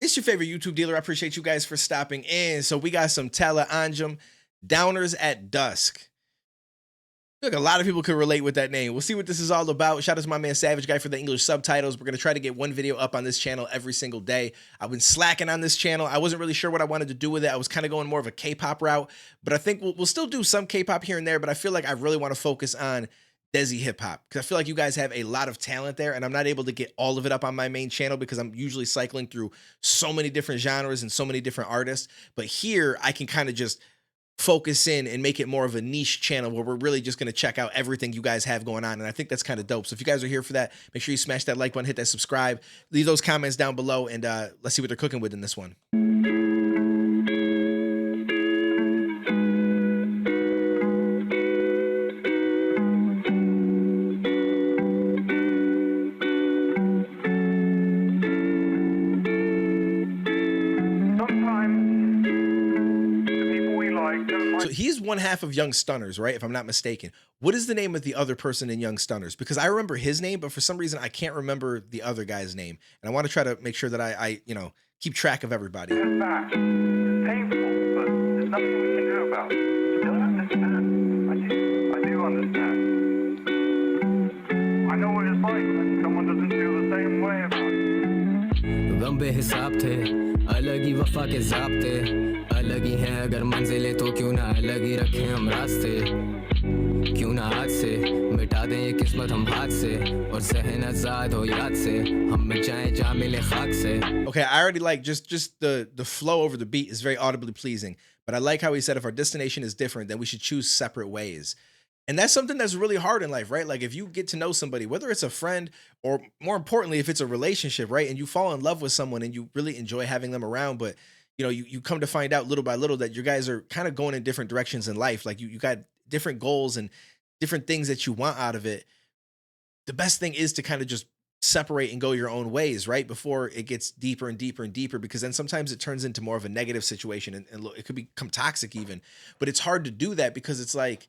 It's your favorite YouTube dealer. I appreciate you guys for stopping in. So we got some Talha Anjum, Downers at Dusk. Look, a lot of people could relate with that name. We'll see what this is all about. Shout out to my man Savage Guy for the English subtitles. We're going to try to get one video up on this channel every single day. I've been slacking on this channel. I wasn't really sure what I wanted to do with it. I was kind of going more of a K-pop route, but I think we'll still do some K-pop here and there, but I feel like I really want to focus on Desi hip hop because I feel like you guys have a lot of talent there, and I'm not able to get all of it up on my main channel because I'm usually cycling through so many different genres and so many different artists. But here I can kind of just focus in and make it more of a niche channel where we're really just going to check out everything you guys have going on. And I think that's kind of dope. So if you guys are here for that, make sure you smash that like button, hit that subscribe, leave those comments down below, and let's see what they're cooking with in this one. So he's one half of Young Stunners, right? If I'm not mistaken. What is the name of the other person in Young Stunners? Because I remember his name, but for some reason I can't remember the other guy's name. And I want to try to make sure that I keep track of everybody. It's back. It's painful, but there's nothing we can do about it. You don't understand. I do understand. I know what it's like when someone doesn't feel the same way about it. गम बेहिसाब थे अलग ही वफा के ज़ाब्ते अलग ही हैं अगर मंजिलें तो क्यों ना अलग ही रखें हम रास्ते क्यों ना आज से मिटा दें ये किस्मत हम हाथ से और ज़हन आज़ाद हो याद से हम मिट जाएं जा मिले खाक से. Okay, I already like just the flow over the beat is very audibly pleasing, but I like how he said if our destination is different then we should choose separate ways. And that's something that's really hard in life, right? Like if you get to know somebody, whether it's a friend or more importantly, if it's a relationship, right? And you fall in love with someone and you really enjoy having them around, but you come to find out little by little that you guys are kind of going in different directions in life. Like you got different goals and different things that you want out of it. The best thing is to kind of just separate and go your own ways, right? Before it gets deeper and deeper and deeper, because then sometimes it turns into more of a negative situation and it could become toxic even, but it's hard to do that because it's like,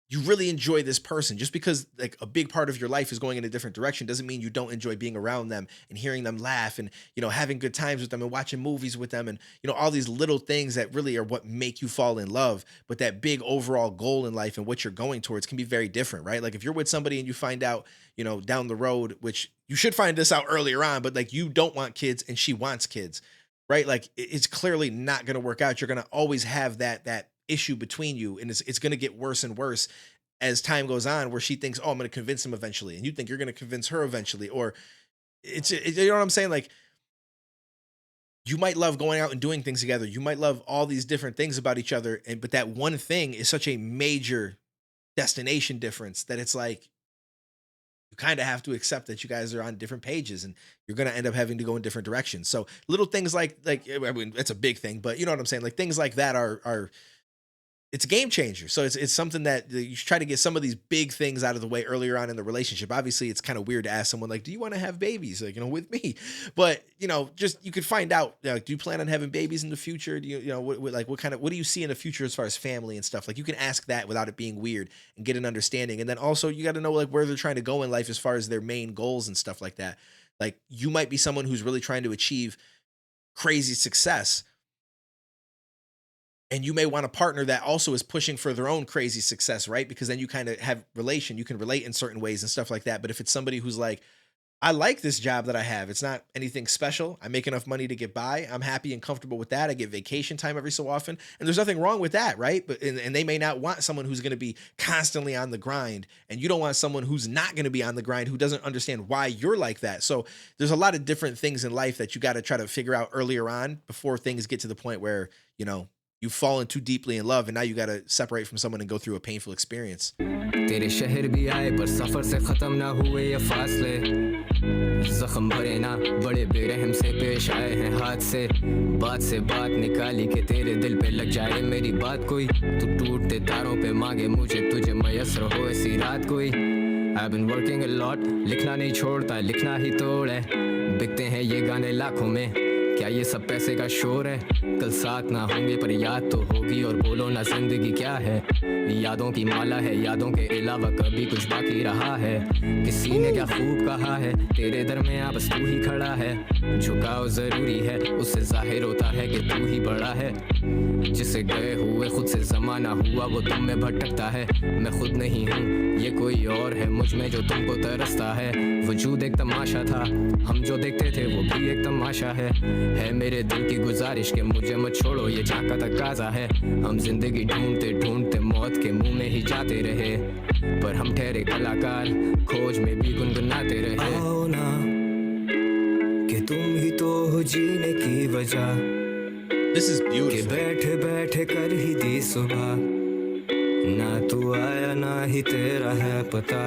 you really enjoy this person. Just because like a big part of your life is going in a different direction doesn't mean you don't enjoy being around them and hearing them laugh and, having good times with them and watching movies with them and, all these little things that really are what make you fall in love. But that big overall goal in life and what you're going towards can be very different, right? Like if you're with somebody and you find out, down the road, which you should find this out earlier on, but like you don't want kids and she wants kids, right? Like it's clearly not going to work out. You're going to always have that issue between you, and it's going to get worse and worse as time goes on, where she thinks, oh, I'm going to convince him eventually, and you think you're going to convince her eventually, or you know what I'm saying? Like you might love going out and doing things together, you might love all these different things about each other, but that one thing is such a major destination difference that it's like you kind of have to accept that you guys are on different pages and you're going to end up having to go in different directions. So little things like I mean, it's a big thing, but you know what I'm saying? Like things like that are it's a game changer. So it's something that you should try to get some of these big things out of the way earlier on in the relationship. Obviously it's kind of weird to ask someone like, do you want to have babies? Like, with me, but just, you could find out, like, do you plan on having babies in the future? Do what do you see in the future as far as family and stuff? Like you can ask that without it being weird and get an understanding. And then also you got to know like where they're trying to go in life as far as their main goals and stuff like that. Like you might be someone who's really trying to achieve crazy success, and you may want a partner that also is pushing for their own crazy success, right? Because then you kind of have you can relate in certain ways and stuff like that. But if it's somebody who's like, I like this job that I have, it's not anything special, I make enough money to get by, I'm happy and comfortable with that, I get vacation time every so often, and there's nothing wrong with that, right? But and they may not want someone who's going to be constantly on the grind, and you don't want someone who's not going to be on the grind, who doesn't understand why you're like that. So there's a lot of different things in life that you got to try to figure out earlier on before things get to the point where you've fallen too deeply in love and now you got to separate from someone and go through a painful experience. तेरे शहर भी आए पर सफर से खत्म ना हुए ये फासले जख्म भरे ना बड़े बेरहम से पेश आए हैं हाथ से बात निकाली के तेरे दिल पे लग जाए मेरी बात कोई तू टूटते तारों पे मांगे मुझे तुझे मयसर हो ऐसी रात कोई I've been working a lot लिखना नहीं छोड़ता लिखना ही तोड़ है बिकते हैं ये गाने लाखों में क्या ये सब पैसे का शोर है कल साथ ना होंगे पर याद तो होगी और बोलो ना जिंदगी क्या है यादों की माला है यादों के अलावा कभी कुछ बाकी रहा है किसी ने क्या खूब कहा है तेरे दरमियां बस तू ही खड़ा है झुकाव जरूरी है उससे जाहिर होता है कि तू ही बड़ा है जिसे गए हुए खुद से जमाना हुआ वो तुम में भटकता है मैं खुद नहीं हूँ ये कोई और है मुझ में जो तुमको तरसता है वजूद एक तमाशा था हम जो देखते थे वो भी एक तमाशा है मेरे दिल की गुजारिश के मुझे मत छोड़ो ये झांका तकाजा है हम जिंदगी ढूंढते ढूंढते मौत के मुंह में ही जाते रहे पर हम ठहरे कलाकार खोज में भी गुनगुनाते रहे आओ ना कि तुम ही तो हो जीने की वजह This is कि beautiful. बैठे बैठे कर ही दी सुबह ना तू आया ना ही तेरा है पता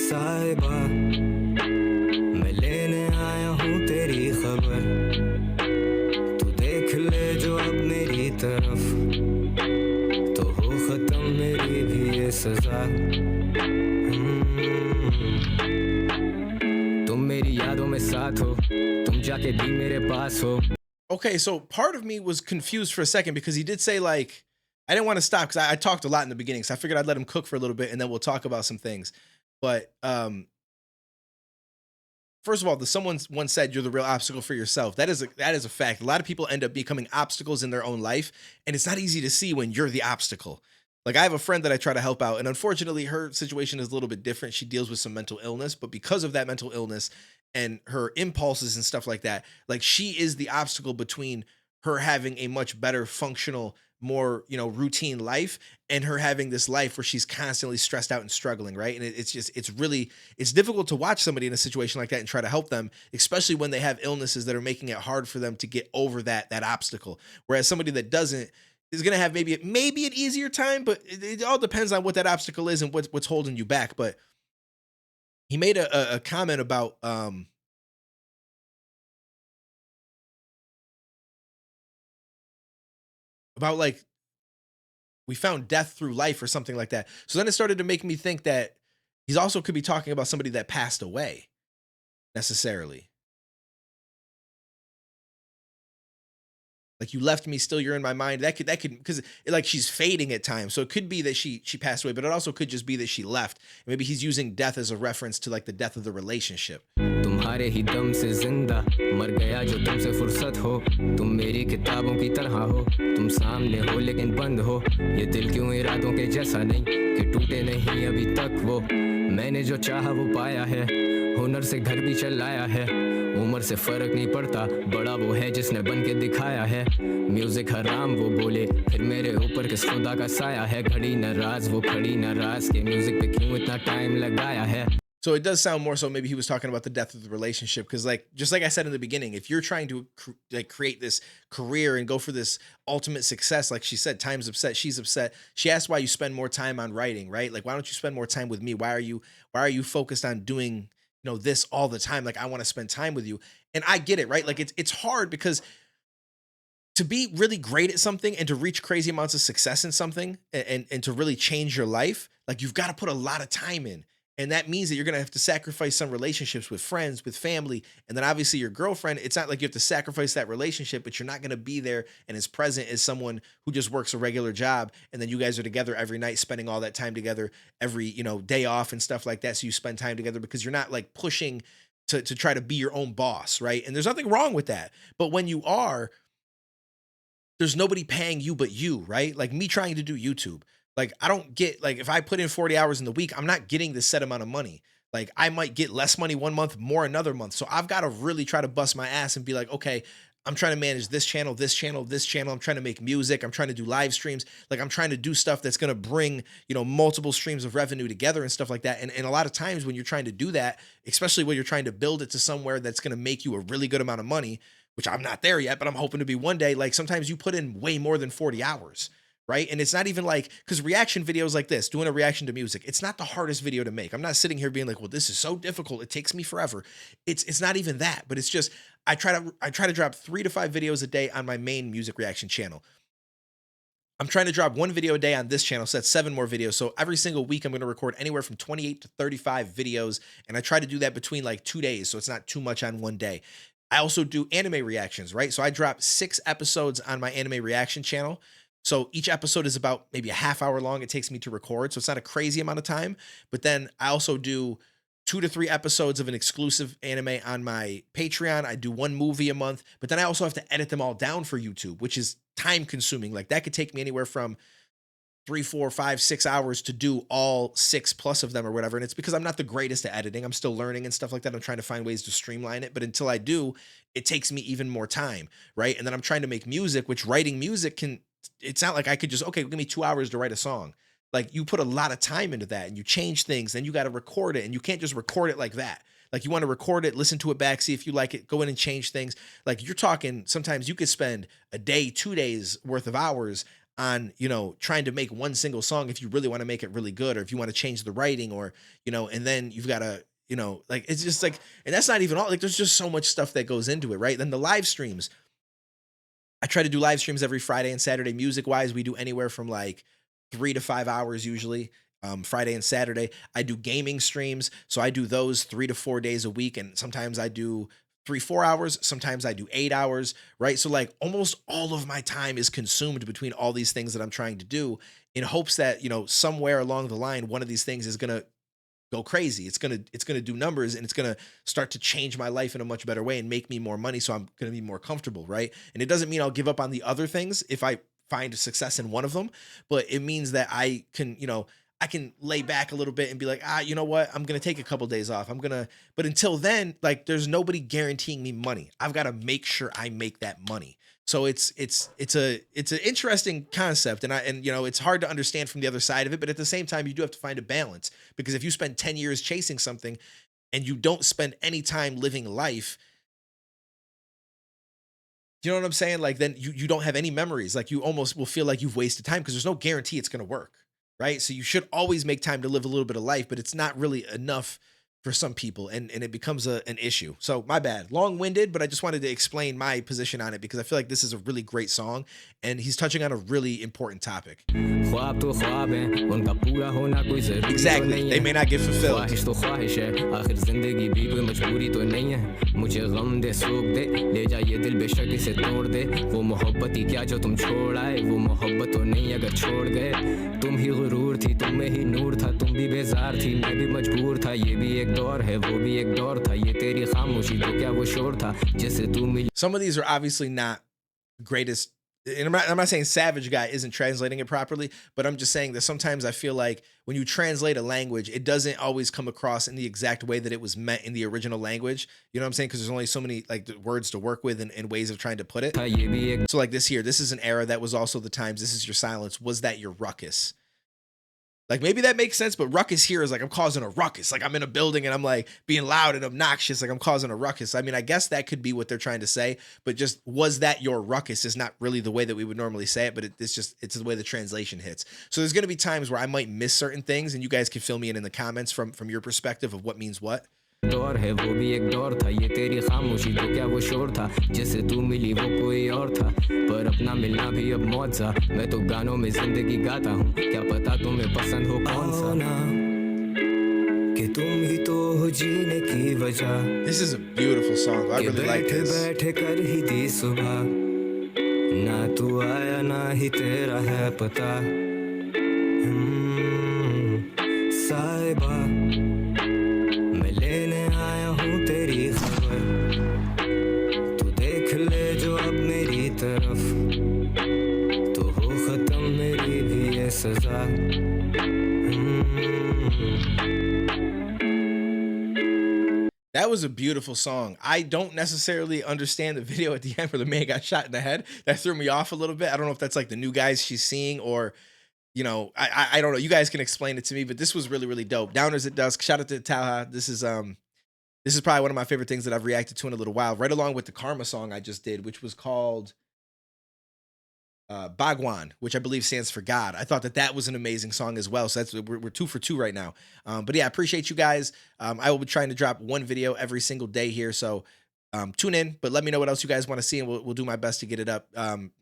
साहिबा मैं लेने आया हूँ तेरी खबर तू देख ले जो अब मेरी तरफ तो हो खत्म मेरी भी ये सजा तुम मेरी यादों में साथ हो तुम जाके भी मेरे पास हो Okay, so part of me was confused for a second because he did say like I didn't want to stop because I talked a lot in the beginning, so I figured I'd let him cook for a little bit and then we'll talk about some things. But first of all, the someone once said you're the real obstacle for yourself. That is a fact. A lot of people end up becoming obstacles in their own life, and it's not easy to see when you're the obstacle. Like I have a friend that I try to help out, and unfortunately, her situation is a little bit different. She deals with some mental illness, but because of that mental illness and her impulses and stuff like that, like she is the obstacle between her having a much better functional, more routine life and her having this life where she's constantly stressed out and struggling, right? And it's difficult to watch somebody in a situation like that and try to help them, especially when they have illnesses that are making it hard for them to get over that obstacle. Whereas somebody that doesn't is going to have maybe an easier time, but it all depends on what that obstacle is and what's holding you back. But he made a comment about like we found death through life or something like that. So then it started to make me think that he's also could be talking about somebody that passed away necessarily. Like you left me, still you're in my mind. That could because like she's fading at times. So it could be that she passed away, but it also could just be that she left. Maybe he's using death as a reference to like the death of the relationship. तुम्हारे ही दम से जिंदा मर गया जो तुमसे फुर्सत हो तुम मेरी किताबों की तरह हो तुम सामने हो लेकिन बंद हो ये दिल क्यों इरादों के जैसा नहीं कि टूटे नहीं अभी तक वो मैंने जो चाहा वो पाया है हुनर से घर भी चलाया है उम्र से फर्क नहीं पड़ता बड़ा वो है जिसने बन के दिखाया है म्यूजिक हराम वो बोले फिर मेरे ऊपर किस खुदा का साया है घड़ी नाराज वो खड़ी नाराज के म्यूजिक पे क्यों इतना टाइम लगाया है. So it does sound more so maybe he was talking about the death of the relationship because like just like I said in the beginning, if you're trying to create this career and go for this ultimate success, like she said, time's upset, she's upset. She asked why you spend more time on writing, right? Like why don't you spend more time with me? Why are you focused on doing this all the time? Like I want to spend time with you. And I get it, right? Like it's hard because to be really great at something and to reach crazy amounts of success in something and to really change your life, like you've got to put a lot of time in. And that means that you're going to have to sacrifice some relationships with friends, with family, and then obviously your girlfriend. It's not like you have to sacrifice that relationship, but you're not going to be there and as present as someone who just works a regular job. And then you guys are together every night, spending all that time together every, day off and stuff like that. So you spend time together because you're not like pushing to try to be your own boss. Right. And there's nothing wrong with that. But when you are, there's nobody paying you but you, right? Like me trying to do YouTube. Like I don't get like if I put in 40 hours in the week, I'm not getting this set amount of money. Like I might get less money one month, more another month. So I've got to really try to bust my ass and be like, okay, I'm trying to manage this channel, this channel, this channel. I'm trying to make music. I'm trying to do live streams. Like I'm trying to do stuff that's going to bring, multiple streams of revenue together and stuff like that. And a lot of times when you're trying to do that, especially when you're trying to build it to somewhere that's going to make you a really good amount of money, which I'm not there yet, but I'm hoping to be one day. Like sometimes you put in way more than 40 hours. Right. And it's not even like because reaction videos like this, doing a reaction to music, it's not the hardest video to make. I'm not sitting here being like, well, this is so difficult. It takes me forever. It's not even that. But it's just I try to drop 3 to 5 videos a day on my main music reaction channel. I'm trying to drop one video a day on this channel, so that's 7 more videos. So every single week, I'm going to record anywhere from 28 to 35 videos, and I try to do that between like 2 days, so it's not too much on one day. I also do anime reactions, right? So I drop 6 episodes on my anime reaction channel. So each episode is about maybe a half hour long. It takes me to record, so it's not a crazy amount of time. But then I also do 2 to 3 episodes of an exclusive anime on my Patreon. I do 1 movie a month, but then I also have to edit them all down for YouTube, which is time consuming. Like that could take me anywhere from 3, 4, 5, 6 hours to do all 6 plus of them or whatever. And it's because I'm not the greatest at editing. I'm still learning and stuff like that. I'm trying to find ways to streamline it. But until I do, it takes me even more time. Right. And then I'm trying to make music, which writing music it's not like I could just, okay, give me 2 hours to write a song. Like you put a lot of time into that and you change things, then you got to record it, and you can't just record it like that. Like you want to record it, listen to it back, see if you like it, go in and change things. Like you're talking, sometimes you could spend a day, 2 days worth of hours on, trying to make one single song if you really want to make it really good, or if you want to change the writing, or, and then you've got to, like, it's just like, and that's not even all, like, there's just so much stuff that goes into it, right? Then the live streams, I try to do live streams every Friday and Saturday. Music wise, we do anywhere from like 3 to 5 hours usually. Friday and Saturday, I do gaming streams. So I do those 3 to 4 days a week. And sometimes I do 3, 4 hours. Sometimes I do 8 hours, right? So like almost all of my time is consumed between all these things that I'm trying to do, in hopes that, somewhere along the line, one of these things is going to go crazy. It's going to do numbers, and it's going to start to change my life in a much better way and make me more money. So I'm going to be more comfortable, right? And it doesn't mean I'll give up on the other things if I find success in one of them, but it means that I can, I can lay back a little bit and be like, you know what? I'm going to take a couple days off. But until then, like, there's nobody guaranteeing me money. I've got to make sure I make that money. So it's an interesting concept, and it's hard to understand from the other side of it, but at the same time, you do have to find a balance, because if you spend 10 years chasing something and you don't spend any time living life, you know what I'm saying? Like, then you don't have any memories. Like, you almost will feel like you've wasted time, because there's no guarantee it's going to work, right? So you should always make time to live a little bit of life, but it's not really enough for some people, and it becomes an issue. So my bad, long-winded, but I just wanted to explain my position on it, because I feel like this is a really great song, and he's touching on a really important topic. Exactly, they may not get fulfilled. Some of these are obviously not greatest, and I'm not saying Savage Guy isn't translating it properly, but I'm just saying that sometimes I feel like when you translate a language, it doesn't always come across in the exact way that it was meant in the original language. You know what I'm saying? Because there's only so many like words to work with, and ways of trying to put it. So like this here, this is an era that was also the times. This is your silence. Was that your ruckus? Like, maybe that makes sense, but ruckus here is like I'm causing a ruckus. Like I'm in a building and I'm like being loud and obnoxious, like I'm causing a ruckus. I mean, I guess that could be what they're trying to say, but just was that your ruckus is not really the way that we would normally say it, but it's the way the translation hits. So there's going to be times where I might miss certain things, and you guys can fill me in the comments from your perspective of what means what. दौर है वो भी एक दौर था ये तेरी खामोशी तो क्या वो शोर था जिससे तू मिली वो कोई और था पर अपना मिलना भी अब मौत सा मैं तो गानों में जिंदगी गाता हूँ क्या पता तुम्हें पसंद हो कौन सा कि तुम ही तो हो जीने की वजह. This is a beautiful song. I really like this. बैठे कर ही दी सुबह ना तू आया ना ही तेरा है पता साहिबा लेने आया हूँ तेरी खबर तू देख ले जो अब मेरी तरफ तो हो खत्म मेरी भी ये सजा. That was a beautiful song. I don't necessarily understand the video at the end where the man got shot in the head. That threw me off a little bit. I don't know if that's like the new guys she's seeing, or I don't know. You guys can explain it to me, but this was really, really dope. Downers at Dusk. Shout out to Talha. This is probably one of my favorite things that I've reacted to in a little while, right along with the Karma song I just did, which was called Bhagwan, which I believe stands for God. I thought that was an amazing song as well. So we're 2 for 2 right now. But yeah, I appreciate you guys. I will be trying to drop one video every single day here. So Tune in, but let me know what else you guys want to see, and we'll do my best to get it up.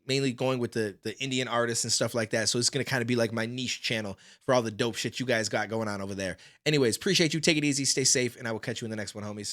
Mainly going with the Indian artists and stuff like that. So it's gonna kind of be like my niche channel for all the dope shit you guys got going on over there. Anyways, appreciate you. Take it easy, stay safe, and I will catch you in the next one, homies.